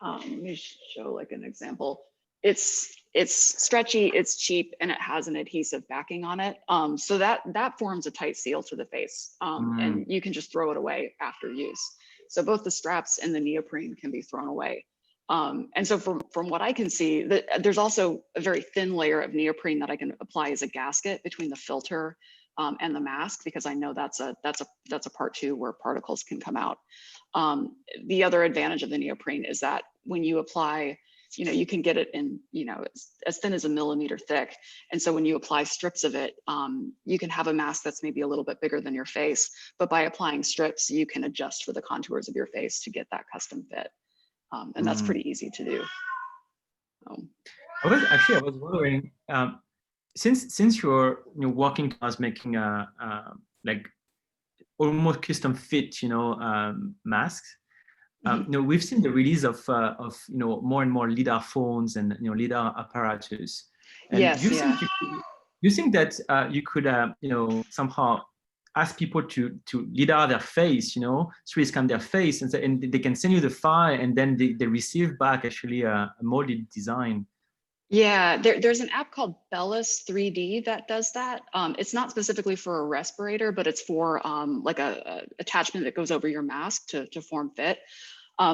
S4: Let me show like an example. It's stretchy, it's cheap, and it has an adhesive backing on it. So that forms a tight seal to the face, and you can just throw it away after use. So both the straps and the neoprene can be thrown away. And so from what I can see, there's also a very thin layer of neoprene that I can apply as a gasket between the filter and the mask, because I know that's a part too where particles can come out. The other advantage of the neoprene is that when you apply, you can get it in, as thin as a millimeter thick. And so when you apply strips of it, you can have a mask that's maybe a little bit bigger than your face, but by applying strips, you can adjust for the contours of your face to get that custom fit. And that's pretty easy to do.
S1: I was wondering, since you're working towards making like almost custom fit, masks. We've seen the release of more and more LiDAR phones and LiDAR apparatus. And
S4: yes.
S1: You think that you could somehow ask people to LiDAR their face, 3D scan their face, and they can send you the file, and then they receive back actually a molded design.
S4: Yeah, there's an app called Bellis 3D that does that. It's not specifically for a respirator, but it's for like a attachment that goes over your mask to form fit.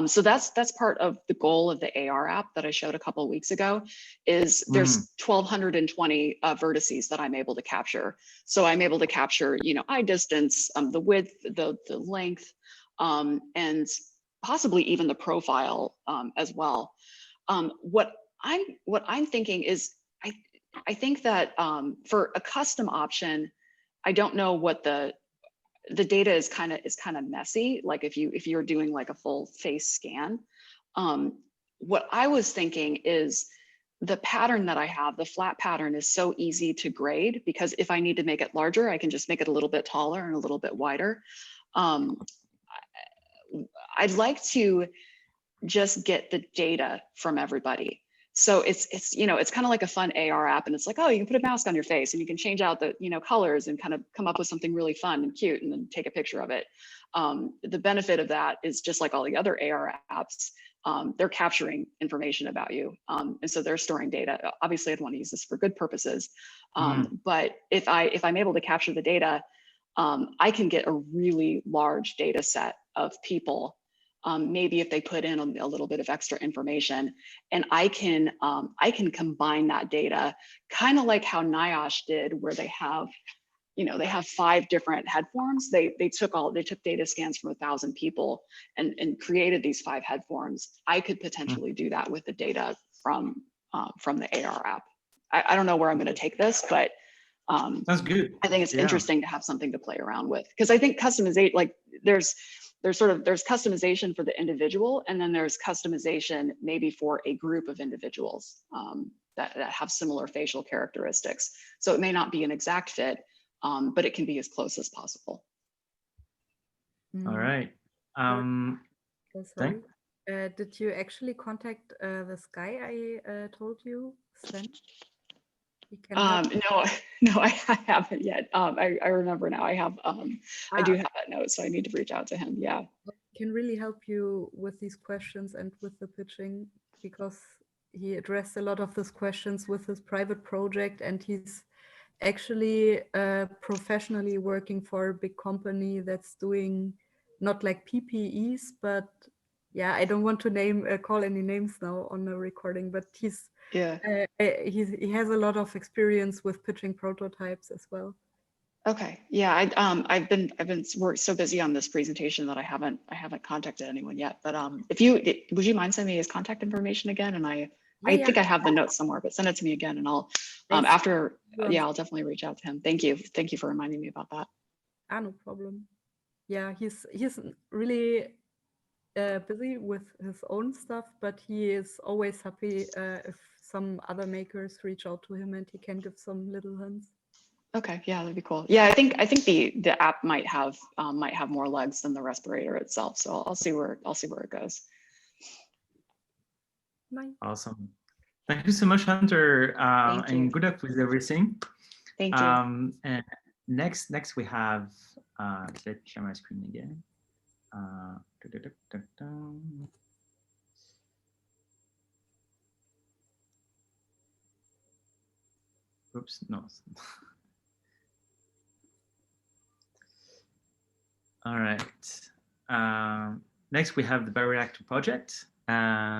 S4: So that's part of the goal of the AR app that I showed a couple of weeks ago. Is there's 1,220 vertices that I'm able to capture. So I'm able to capture, eye distance, the width, the length, and possibly even the profile as well. What I'm thinking is, I think that for a custom option, I don't know what the data is kind of messy. Like if you're doing like a full face scan, what I was thinking is the pattern that I have, the flat pattern, is so easy to grade, because if I need to make it larger, I can just make it a little bit taller and a little bit wider. I'd like to just get the data from everybody. So it's you know, it's kind of like a fun AR app, and it's like, oh, you can put a mask on your face and you can change out the, you know, colors and kind of come up with something really fun and cute and then take a picture of it. The benefit of that is just like all the other AR apps, they're capturing information about you. And so they're storing data. Obviously I'd want to use this for good purposes. But if I'm able to capture the data, I can get a really large data set of people. Maybe if they put in a little bit of extra information, and I can combine that data, kind of like how NIOSH did, where they have, you know, they have 5 different head forms. They took data scans from 1,000 people and created these 5 head forms. I could potentially do that with the data from the AR app. I don't know where I'm going to take this, but
S1: that's good.
S4: I think it's interesting to have something to play around with, because I think customization, like there's customization for the individual, and then there's customization maybe for a group of individuals that have similar facial characteristics. So it may not be an exact fit, but it can be as close as possible.
S1: All right.
S8: Sorry. Did you actually contact this guy I told you, Sven?
S4: No, I haven't yet. I remember now. I have. I do have that note, so I need to reach out to him. Yeah.
S8: Can really help you with these questions and with the pitching, because he addressed a lot of these questions with his private project, and he's actually professionally working for a big company that's doing not like PPEs, but yeah, I don't want to call any names now on the recording, but he's he has a lot of experience with pitching prototypes as well.
S4: Okay. Yeah. I've been so busy on this presentation that I haven't contacted anyone yet. But would you mind sending me his contact information again? And I think I have the notes somewhere, but send it to me again, and I'll I'll definitely reach out to him. Thank you for reminding me about that.
S8: No problem. Yeah, he's really busy with his own stuff, but he is always happy if some other makers reach out to him and he can give some little hints.
S4: Okay, yeah, that'd be cool. Yeah, I think the app might have more legs than the respirator itself. So I'll see where it goes.
S1: Awesome. Thank you so much, Hunter, and good luck with everything.
S4: Thank you.
S1: And next we have let's share my screen again. Oops, no. All right. Next, we have the bioreactor project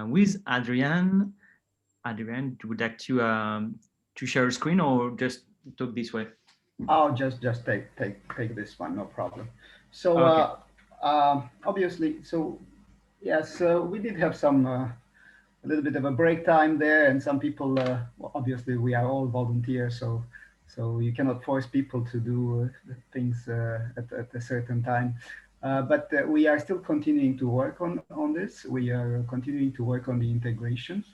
S1: with Adrian. Adrian, would you like to share a screen or just talk this way?
S2: I'll just take this one, no problem. So obviously, so yes, we did have some a little bit of a break time there, and some people, well, obviously we are all volunteers, so you cannot force people to do things at a certain time. But we are still continuing to work on this. We are continuing to work on the integrations.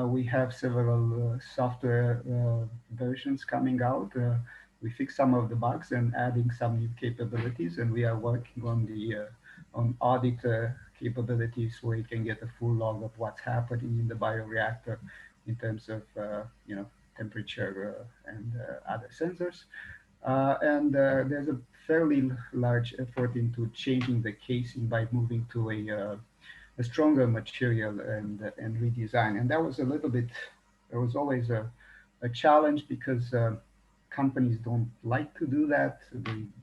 S2: We have several software versions coming out. We fixed some of the bugs and adding some new capabilities, and we are working on the on audit capabilities where you can get a full log of what's happening in the bioreactor in terms of temperature and other sensors. And there's a fairly large effort into changing the casing by moving to a stronger material and redesign. And that was a little bit, there was always a challenge because companies don't like to do that.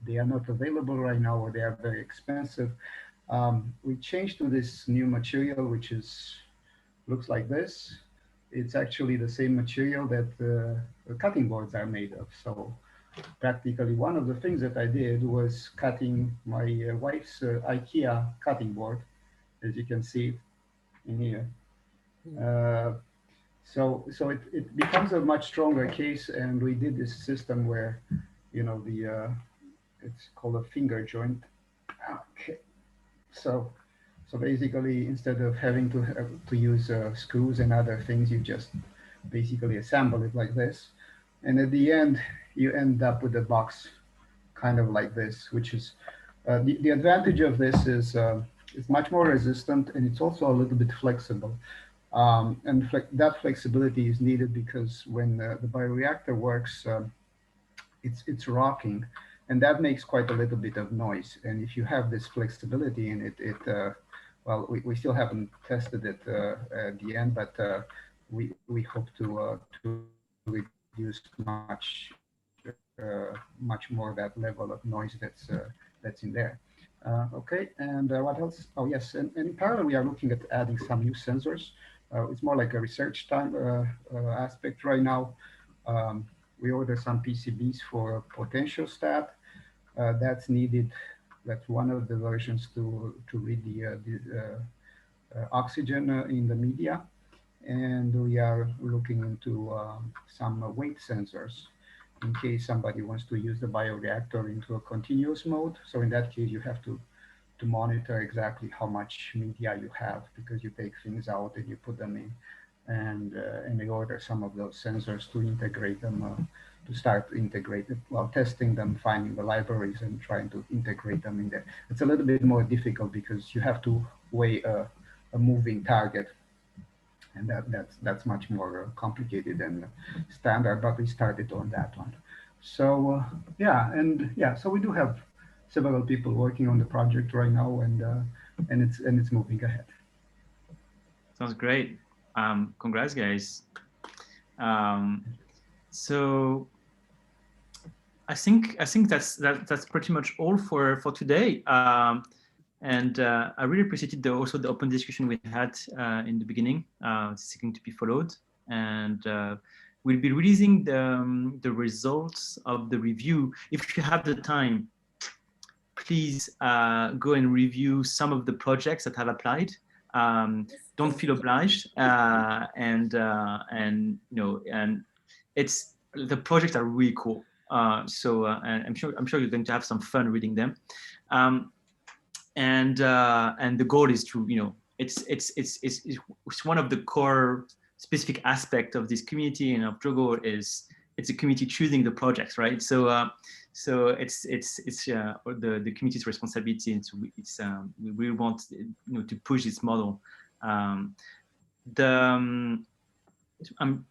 S2: They are not available right now, or they are very expensive. We changed to this new material, which looks like this. It's actually the same material that the cutting boards are made of. So practically one of the things that I did was cutting my wife's IKEA cutting board, as you can see in here. So it becomes a much stronger case, and we did this system where, it's called a finger joint. Okay, so basically, instead of having to use screws and other things, you just basically assemble it like this, and at the end you end up with a box kind of like this, which is the advantage of this is it's much more resistant, and it's also a little bit flexible. And that flexibility is needed because when the bioreactor works, it's rocking, and that makes quite a little bit of noise. And if you have this flexibility in it, well, we still haven't tested it at the end, but we hope to reduce much more that level of noise that's in there. Okay, and what else? Oh yes, and in parallel we are looking at adding some new sensors. It's more like a research time aspect right now. We order some PCBs for potential stat. That's needed. That's one of the versions to read the oxygen in the media. And we are looking into some weight sensors in case somebody wants to use the bioreactor into a continuous mode. So in that case, you have to monitor exactly how much media you have, because you take things out and you put them in. And we order some of those sensors to integrate them, to start integrating, well, testing them, finding the libraries and trying to integrate them in there. It's a little bit more difficult because you have to weigh a moving target, and that's much more complicated than standard, but we started on that one. So yeah, so we do have several people working on the project right now, and it's moving ahead.
S1: Sounds great. Congrats, guys. So I think that's pretty much all for today. And I really appreciated also the open discussion we had in the beginning. It's going to be followed, and we'll be releasing the results of the review. If you have the time, please go and review some of the projects that have applied. Don't feel obliged, and it's, the projects are really cool. So I'm sure you're going to have some fun reading them. And the goal is to, it's one of the core specific aspect of this community and of JOGL is it's a community choosing the projects, right? So it's the community's responsibility, and we really want to push this model.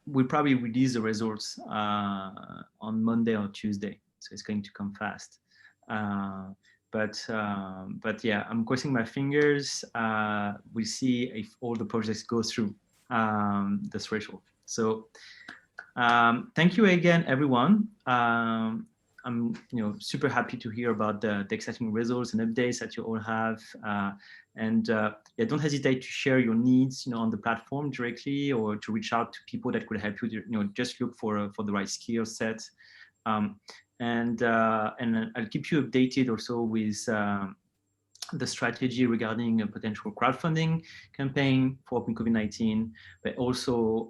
S1: We'll probably release the results on Monday or Tuesday, so it's going to come fast. But yeah, I'm crossing my fingers. We'll see if all the projects go through the threshold. So thank you again, everyone. I'm super happy to hear about the exciting results and updates that you all have. Yeah, don't hesitate to share your needs on the platform directly, or to reach out to people that could help you. Just look for the right skill set. And I'll keep you updated also with the strategy regarding a potential crowdfunding campaign for OpenCovid19, but also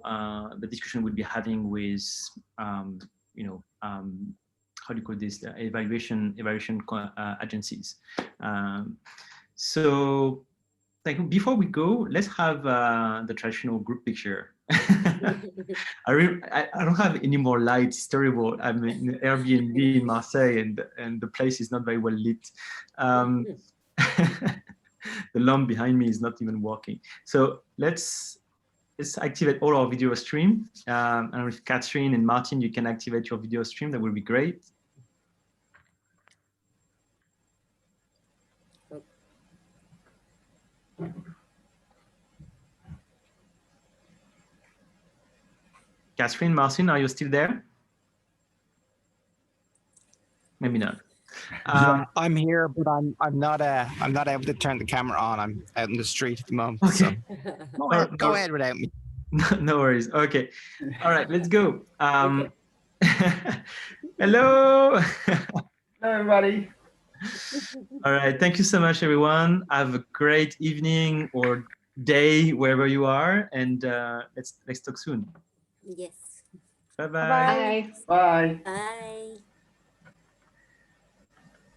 S1: the discussion we'll be having with, how do you call this, the evaluation agencies. So before we go, let's have the traditional group picture. I don't have any more lights. It's terrible. I'm in Airbnb in Marseille, and the place is not very well lit. The lamp behind me is not even working. So let's activate all our video stream. And with Catherine and Martin, you can activate your video stream. That will be great. Catherine, Martin, are you still there? Maybe not.
S10: I'm here, but I'm not able to turn the camera on. I'm out in the street at the moment.
S1: Okay.
S10: So go ahead without me.
S1: No worries. Okay. All right, let's go.
S3: Okay.
S1: Hello.
S2: Hello, everybody.
S1: All right. Thank you so much, everyone. Have a great evening or day wherever you are, and let's talk soon.
S3: Yes.
S1: Bye-bye.
S8: Bye.
S2: Bye.
S3: Bye.